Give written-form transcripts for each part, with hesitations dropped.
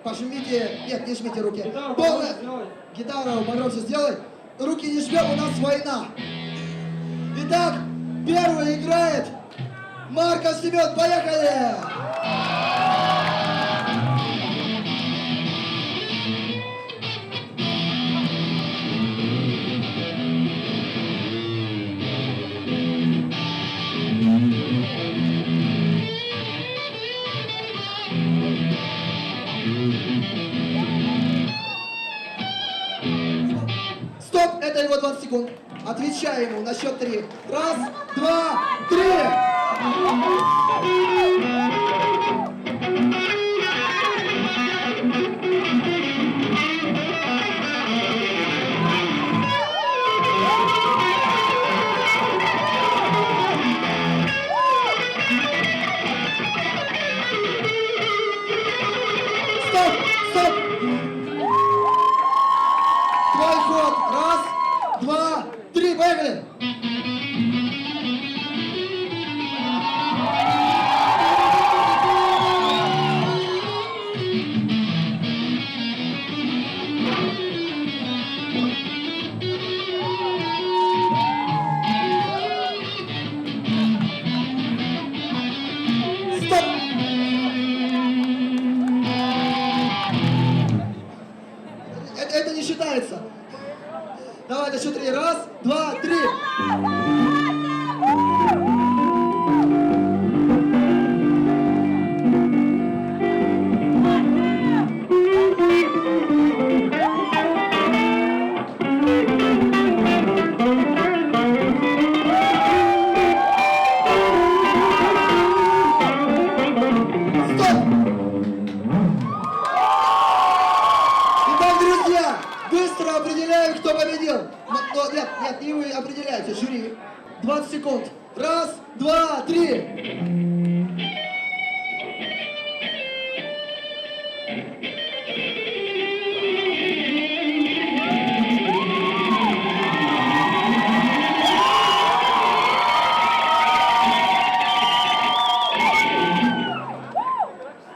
Пожмите, нет, не жмите руки. Полная... Гитару погромче сделай. Руки не жмем, у нас война. Итак, первый играет Марков Семен. Поехали! Стоп, это его 20 секунд. Отвечай ему на счет 3. Раз, два, три. Стоп, стоп. Твой ход. Раз, два, три. Поехали. Стоп. Это не считается. Давай, на счет 3. Раз, два, три. Стоп! Итак, друзья, быстро определяем, кто победил. Нет, не вы определяете, жюри. 20 секунд. Раз, два, три.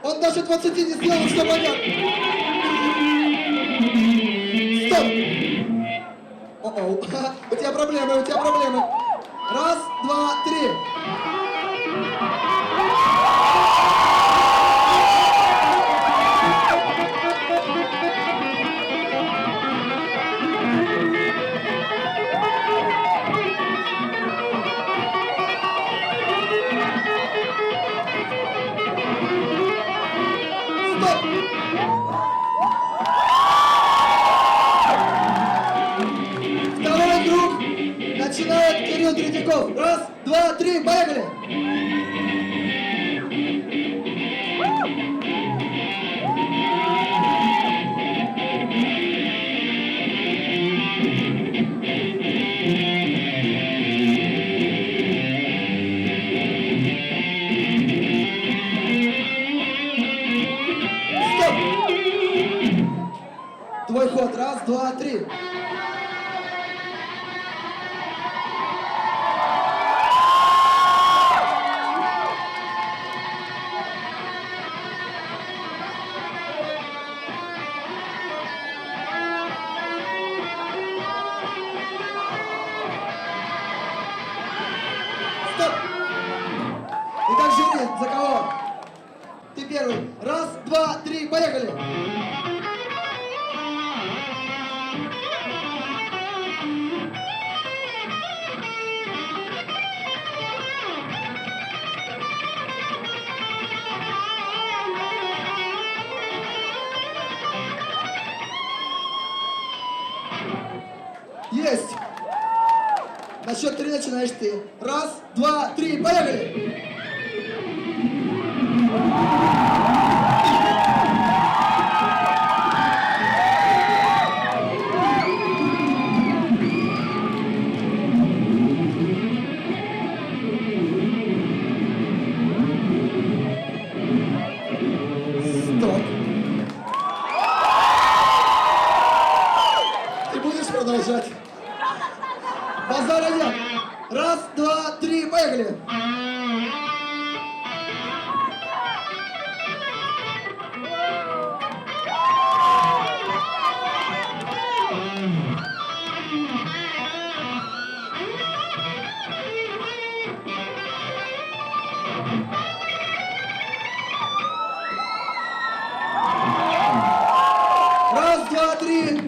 Он даже 20 не сделал, что понятно. Стоп! О-оу. У тебя проблемы, у тебя проблемы. Раз, два, три. Стоп! Второй круг начинает Кирилл Третьяков. Раз, два, три, поехали! Стоп! Твой ход. Раз, два, три. Стоп! Итак, жюри, за кого? Ты первый. Раз, два, три, поехали! Есть! На счет 3 начинаешь ты. Раз, два, три, поехали! Стоп! Ты будешь продолжать? Базара нет! Раз, два, три, поехали!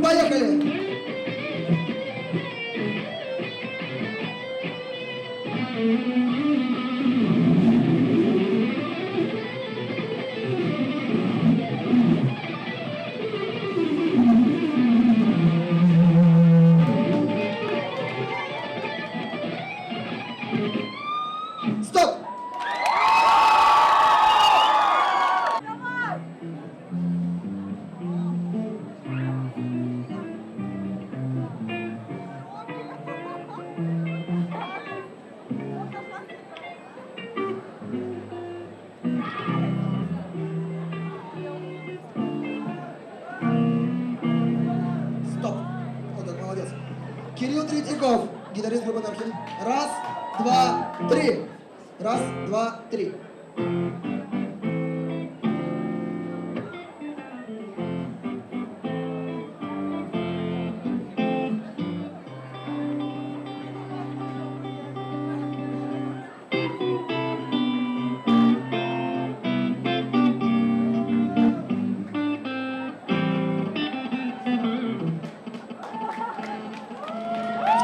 поехали! Стоп! Стоп! Вот это молодец. Кирилл Третьяков, гитарист группы Нархин. Раз, два, три. Раз, два, три.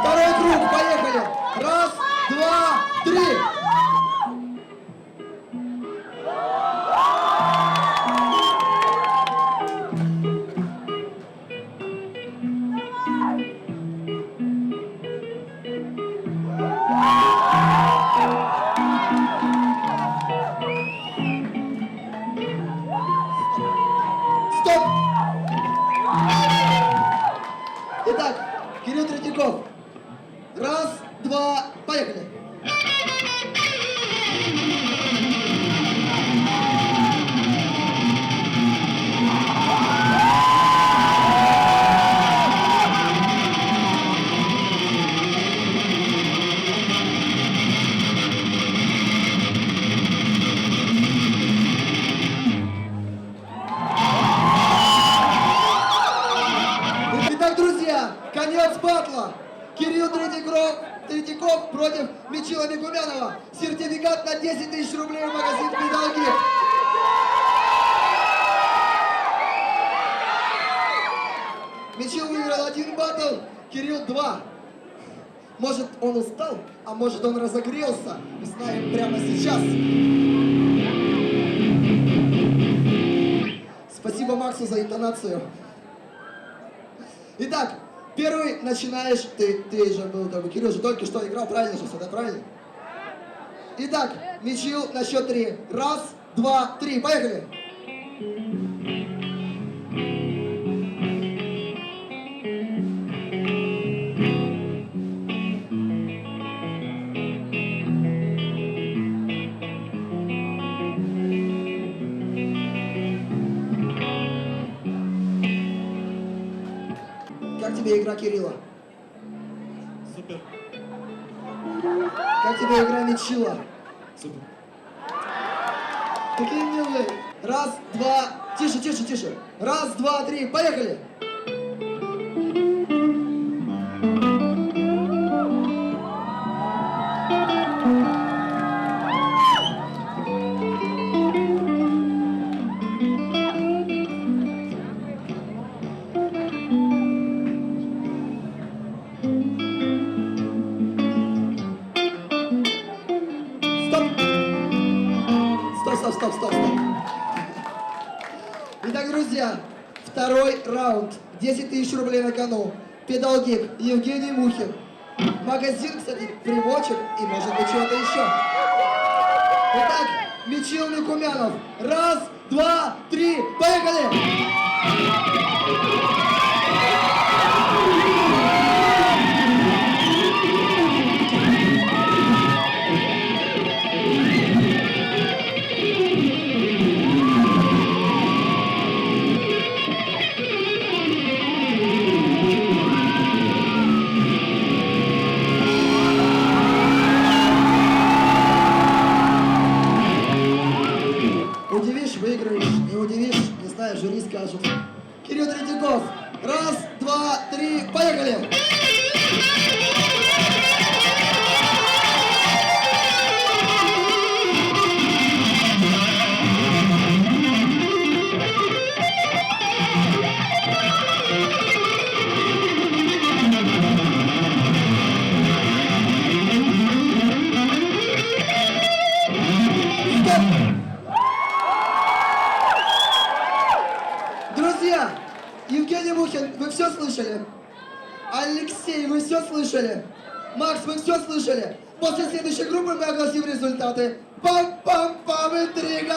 Второй круг, поехали! Раз, два, три! Стоп! Итак, Кирилл Третьяков. Раз, два, поехали! Итак, друзья, конец батла. Кирилл Третьяков против Мичила Микумянова. Сертификат на 10 тысяч рублей в магазин «Педалги». Мичил выиграл 1 батл, Кирилл 2. Может, он устал, а может, он разогрелся. Узнаем прямо сейчас. Спасибо Максу за интонацию. Итак, первый начинаешь, ты же был, Кирилл же только что играл, правильно же все, да, правильно? Итак, Мичил на счет 3. Раз, два, три, поехали! Как тебе игра Кирилла? Супер. Как тебе игра Мичила? Супер. Какие милые. Раз, два, тише, тише, тише. Раз, два, три, поехали! Стоп. Итак, друзья, второй раунд. 10 тысяч рублей на кону. Педалгик, Евгений Мухин. Магазин, кстати, примочек и, может быть, чего-то еще. Итак, Мичил Микумянов. Раз, два, три, поехали! Удивишь, выиграешь, не удивишь, не знаю, жюри скажут. Кирилл Третьяков. Раз, два, три, поехали! все слышали? Алексей, вы все слышали? Макс, вы все слышали? После следующей группы мы огласим результаты. Пам-пам-пам, интрига!